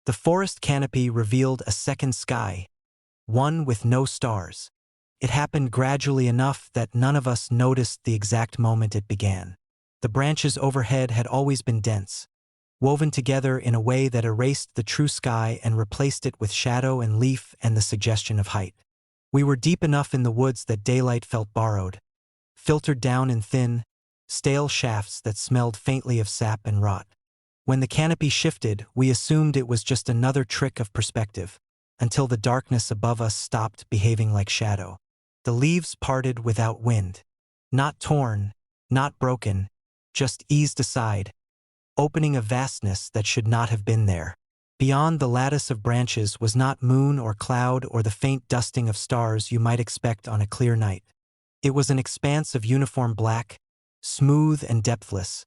The forest canopy revealed a second sky, one with no stars. It happened gradually enough that none of us noticed the exact moment it began. The branches overhead had always been dense, woven together in a way that erased the true sky and replaced it with shadow and leaf and the suggestion of height. We were deep enough in the woods that daylight felt borrowed, filtered down in thin, stale shafts that smelled faintly of sap and rot. When the canopy shifted, we assumed it was just another trick of perspective, until the darkness above us stopped behaving like shadow. The leaves parted without wind. Not torn, not broken, just eased aside, opening a vastness that should not have been there. Beyond the lattice of branches was not moon or cloud or the faint dusting of stars you might expect on a clear night. It was an expanse of uniform black, smooth and depthless,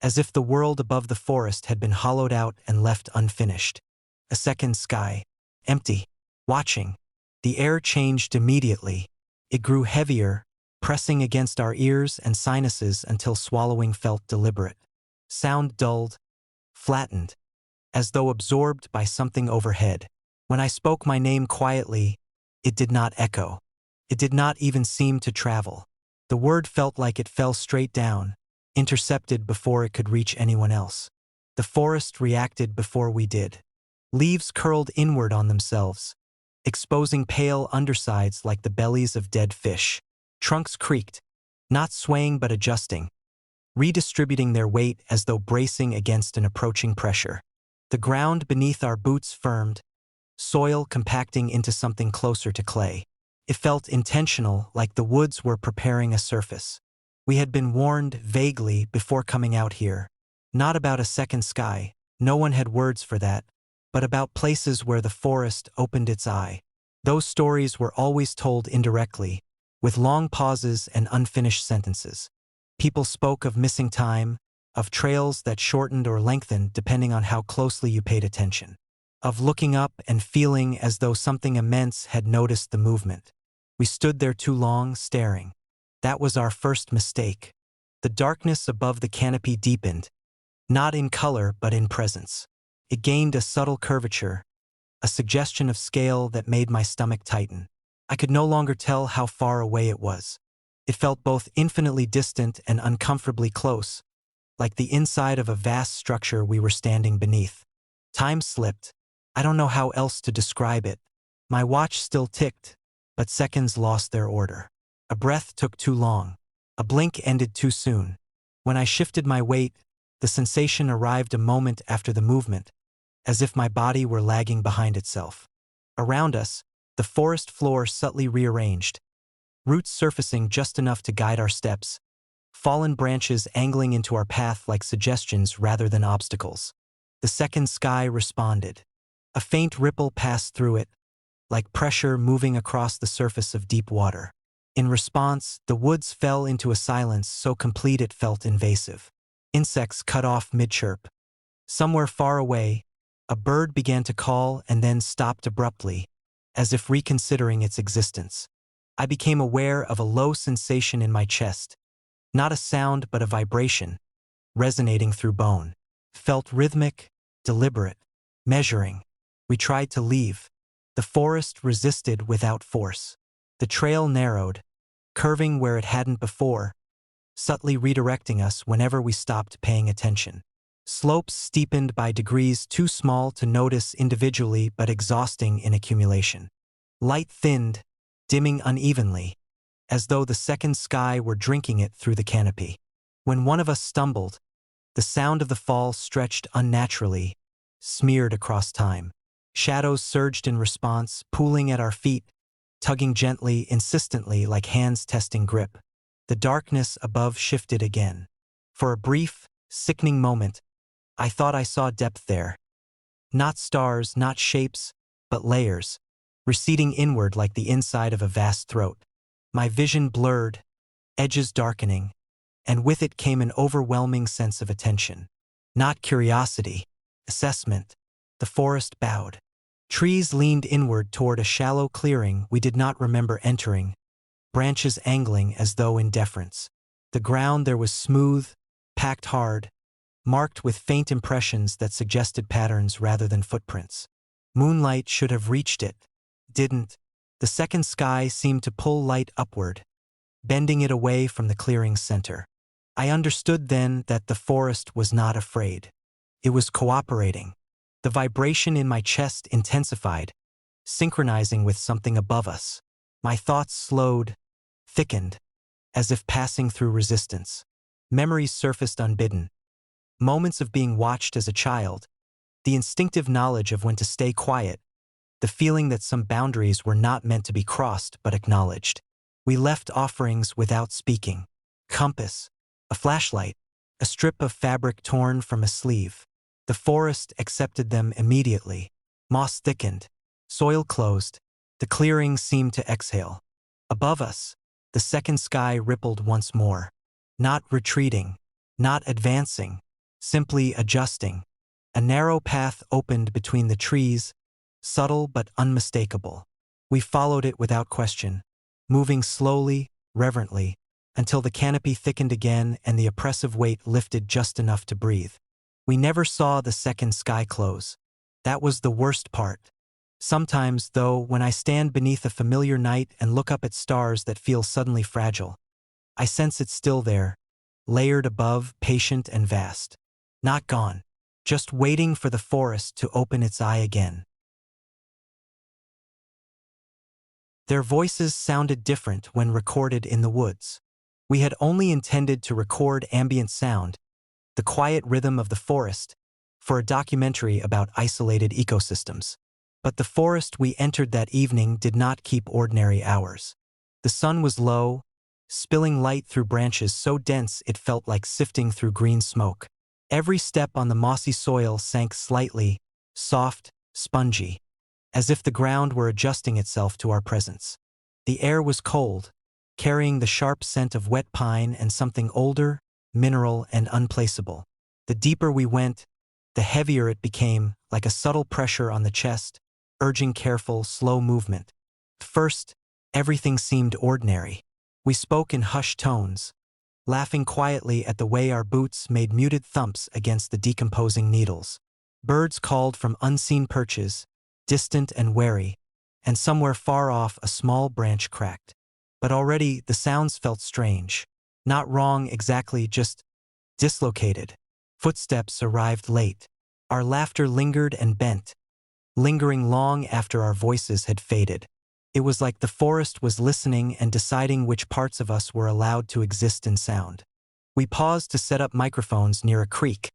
as if the world above the forest had been hollowed out and left unfinished. A second sky, empty, watching. The air changed immediately. It grew heavier, pressing against our ears and sinuses until swallowing felt deliberate. Sound dulled, flattened, as though absorbed by something overhead. When I spoke my name quietly, it did not echo. It did not even seem to travel. The word felt like it fell straight down, intercepted before it could reach anyone else. The forest reacted before we did. Leaves curled inward on themselves, exposing pale undersides like the bellies of dead fish. Trunks creaked, not swaying but adjusting, redistributing their weight as though bracing against an approaching pressure. The ground beneath our boots firmed, soil compacting into something closer to clay. It felt intentional, like the woods were preparing a surface. We had been warned vaguely before coming out here, not about a second sky, no one had words for that, but about places where the forest opened its eye. Those stories were always told indirectly, with long pauses and unfinished sentences. People spoke of missing time, of trails that shortened or lengthened depending on how closely you paid attention, of looking up and feeling as though something immense had noticed the movement. We stood there too long, staring. That was our first mistake. The darkness above the canopy deepened, not in color but in presence. It gained a subtle curvature, a suggestion of scale that made my stomach tighten. I could no longer tell how far away it was. It felt both infinitely distant and uncomfortably close, like the inside of a vast structure we were standing beneath. Time slipped. I don't know how else to describe it. My watch still ticked, but seconds lost their order. A breath took too long. A blink ended too soon. When I shifted my weight, the sensation arrived a moment after the movement, as if my body were lagging behind itself. Around us, the forest floor subtly rearranged, roots surfacing just enough to guide our steps, fallen branches angling into our path like suggestions rather than obstacles. The second sky responded. A faint ripple passed through it, like pressure moving across the surface of deep water. In response, the woods fell into a silence so complete it felt invasive. Insects cut off mid-chirp. Somewhere far away, a bird began to call and then stopped abruptly, as if reconsidering its existence. I became aware of a low sensation in my chest, not a sound but a vibration, resonating through bone. Felt rhythmic, deliberate, measuring. We tried to leave. The forest resisted without force. The trail narrowed, curving where it hadn't before, subtly redirecting us whenever we stopped paying attention. Slopes steepened by degrees too small to notice individually but exhausting in accumulation. Light thinned, dimming unevenly, as though the second sky were drinking it through the canopy. When one of us stumbled, the sound of the fall stretched unnaturally, smeared across time. Shadows surged in response, pooling at our feet, tugging gently, insistently, like hands testing grip. The darkness above shifted again. For a brief, sickening moment, I thought I saw depth there. Not stars, not shapes, but layers, receding inward like the inside of a vast throat. My vision blurred, edges darkening, and with it came an overwhelming sense of attention. Not curiosity, assessment. The forest bowed. Trees leaned inward toward a shallow clearing we did not remember entering, branches angling as though in deference. The ground there was smooth, packed hard, marked with faint impressions that suggested patterns rather than footprints. Moonlight should have reached it. Didn't. The second sky seemed to pull light upward, bending it away from the clearing's center. I understood then that the forest was not afraid. It was cooperating. The vibration in my chest intensified, synchronizing with something above us. My thoughts slowed, thickened, as if passing through resistance. Memories surfaced unbidden. Moments of being watched as a child, the instinctive knowledge of when to stay quiet, the feeling that some boundaries were not meant to be crossed but acknowledged. We left offerings without speaking. Compass, a flashlight, a strip of fabric torn from a sleeve. The forest accepted them immediately. Moss thickened, soil closed, the clearing seemed to exhale. Above us, the second sky rippled once more. Not retreating, not advancing, simply adjusting. A narrow path opened between the trees, subtle but unmistakable. We followed it without question, moving slowly, reverently, until the canopy thickened again and the oppressive weight lifted just enough to breathe. We never saw the second sky close. That was the worst part. Sometimes, though, when I stand beneath a familiar night and look up at stars that feel suddenly fragile, I sense it still there, layered above, patient and vast. Not gone, just waiting for the forest to open its eye again. Their voices sounded different when recorded in the woods. We had only intended to record ambient sound, the quiet rhythm of the forest, for a documentary about isolated ecosystems. But the forest we entered that evening did not keep ordinary hours. The sun was low, spilling light through branches so dense it felt like sifting through green smoke. Every step on the mossy soil sank slightly, soft, spongy, as if the ground were adjusting itself to our presence. The air was cold, carrying the sharp scent of wet pine and something older, mineral and unplaceable. The deeper we went, the heavier it became, like a subtle pressure on the chest, urging careful, slow movement. First, everything seemed ordinary. We spoke in hushed tones, laughing quietly at the way our boots made muted thumps against the decomposing needles. Birds called from unseen perches, distant and wary, and somewhere far off a small branch cracked. But already the sounds felt strange. Not wrong exactly, just dislocated. Footsteps arrived late. Our laughter lingered and bent, lingering long after our voices had faded. It was like the forest was listening and deciding which parts of us were allowed to exist in sound. We paused to set up microphones near a creek,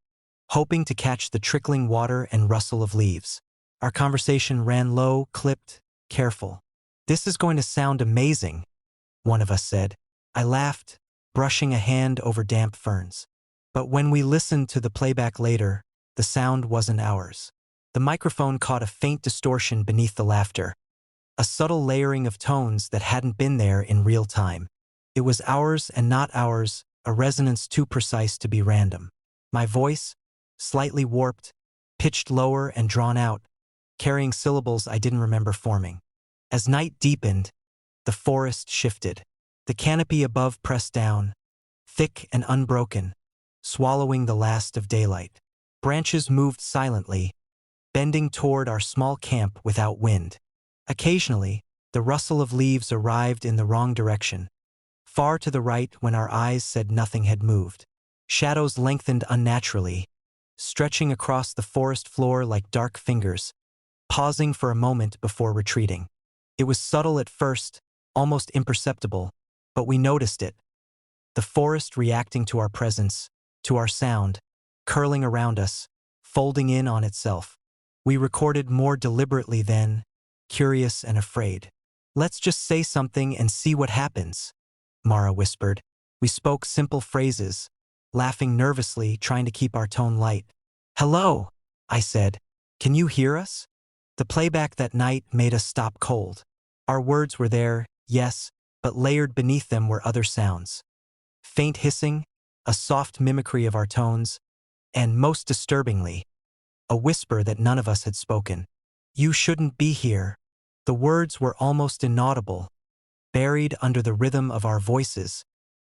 hoping to catch the trickling water and rustle of leaves. Our conversation ran low, clipped, careful. "This is going to sound amazing," one of us said. I laughed, brushing a hand over damp ferns. But when we listened to the playback later, the sound wasn't ours. The microphone caught a faint distortion beneath the laughter, a subtle layering of tones that hadn't been there in real time. It was ours and not ours, a resonance too precise to be random. My voice, slightly warped, pitched lower and drawn out, carrying syllables I didn't remember forming. As night deepened, the forest shifted. The canopy above pressed down, thick and unbroken, swallowing the last of daylight. Branches moved silently, bending toward our small camp without wind. Occasionally, the rustle of leaves arrived in the wrong direction, far to the right when our eyes said nothing had moved. Shadows lengthened unnaturally, stretching across the forest floor like dark fingers, pausing for a moment before retreating. It was subtle at first, almost imperceptible, but we noticed it. The forest reacting to our presence, to our sound, curling around us, folding in on itself. We recorded more deliberately then, curious and afraid. "Let's just say something and see what happens," Mara whispered. We spoke simple phrases, laughing nervously, trying to keep our tone light. "Hello," I said. "Can you hear us?" The playback that night made us stop cold. Our words were there, yes, but layered beneath them were other sounds. Faint hissing, a soft mimicry of our tones, and most disturbingly, a whisper that none of us had spoken. "You shouldn't be here." The words were almost inaudible, buried under the rhythm of our voices,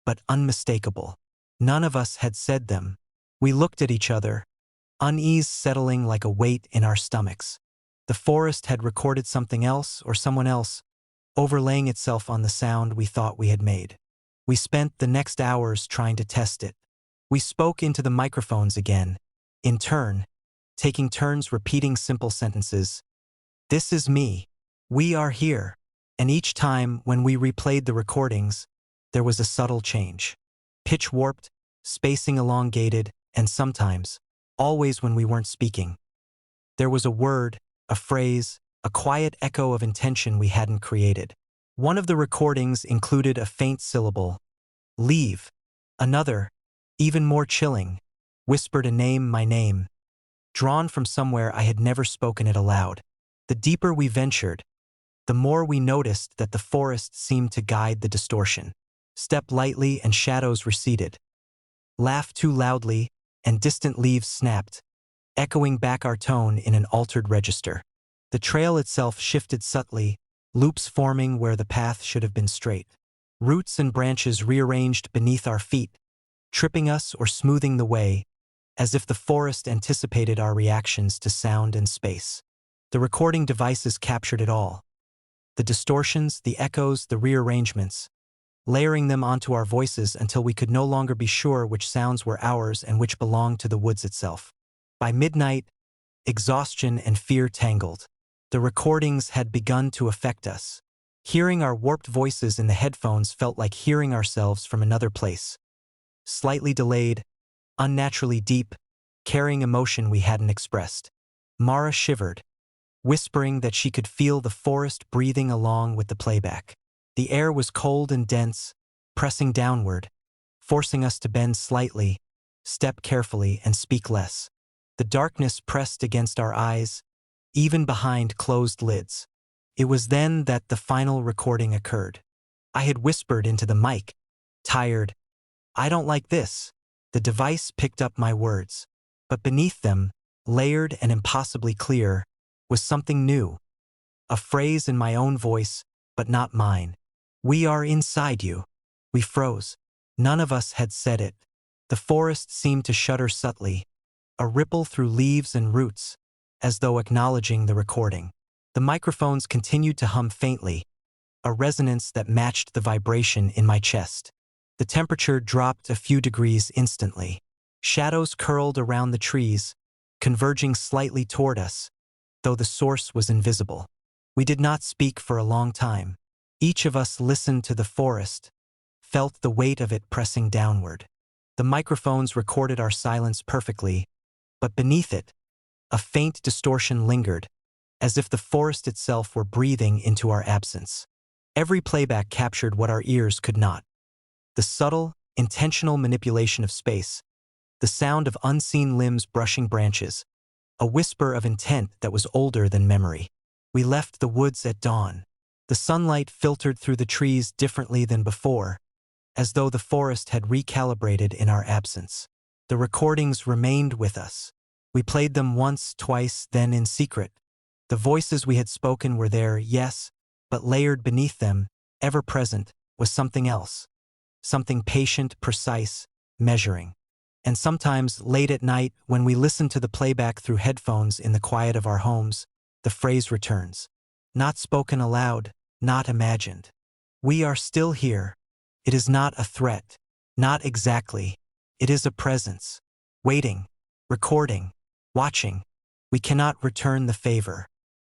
but unmistakable. None of us had said them, We looked at each other, unease settling like a weight in our stomachs. The forest had recorded something else or someone else, overlaying itself on the sound we thought we had made. We spent the next hours trying to test it. We spoke into the microphones again, in turn, taking turns repeating simple sentences. This is me. We are here. And each time when we replayed the recordings, there was a subtle change. Pitch warped, spacing elongated, and sometimes, always when we weren't speaking, there was a word, a phrase, a quiet echo of intention we hadn't created. One of the recordings included a faint syllable, leave. Another, even more chilling, whispered a name, my name, drawn from somewhere I had never spoken it aloud. The deeper we ventured, the more we noticed that the forest seemed to guide the distortion. Step lightly and shadows receded. Laugh too loudly and distant leaves snapped, echoing back our tone in an altered register. The trail itself shifted subtly, loops forming where the path should have been straight. Roots and branches rearranged beneath our feet, tripping us or smoothing the way, as if the forest anticipated our reactions to sound and space. The recording devices captured it all. The distortions, the echoes, the rearrangements, layering them onto our voices until we could no longer be sure which sounds were ours and which belonged to the woods itself. By midnight, exhaustion and fear tangled. The recordings had begun to affect us. Hearing our warped voices in the headphones felt like hearing ourselves from another place. Slightly delayed, unnaturally deep, carrying emotion we hadn't expressed. Mara shivered, whispering that she could feel the forest breathing along with the playback. The air was cold and dense, pressing downward, forcing us to bend slightly, step carefully, and speak less. The darkness pressed against our eyes, even behind closed lids. It was then that the final recording occurred. I had whispered into the mic, tired, I don't like this. The device picked up my words, but beneath them, layered and impossibly clear, was something new. A phrase in my own voice, but not mine. We are inside you. We froze. None of us had said it. The forest seemed to shudder subtly, a ripple through leaves and roots, as though acknowledging the recording. The microphones continued to hum faintly, a resonance that matched the vibration in my chest. The temperature dropped a few degrees instantly. Shadows curled around the trees, converging slightly toward us, though the source was invisible. We did not speak for a long time. Each of us listened to the forest, felt the weight of it pressing downward. The microphones recorded our silence perfectly, but beneath it, a faint distortion lingered, as if the forest itself were breathing into our absence. Every playback captured what our ears could not. The subtle, intentional manipulation of space, the sound of unseen limbs brushing branches, a whisper of intent that was older than memory. We left the woods at dawn. The sunlight filtered through the trees differently than before, as though the forest had recalibrated in our absence. The recordings remained with us. We played them once, twice, then in secret. The voices we had spoken were there, yes, but layered beneath them, ever present, was something else. Something patient, precise, measuring. And sometimes, late at night, when we listened to the playback through headphones in the quiet of our homes, the phrase returns. Not spoken aloud, not imagined. We are still here. It is not a threat. Not exactly. It is a presence. Waiting. Recording. Watching. We cannot return the favor.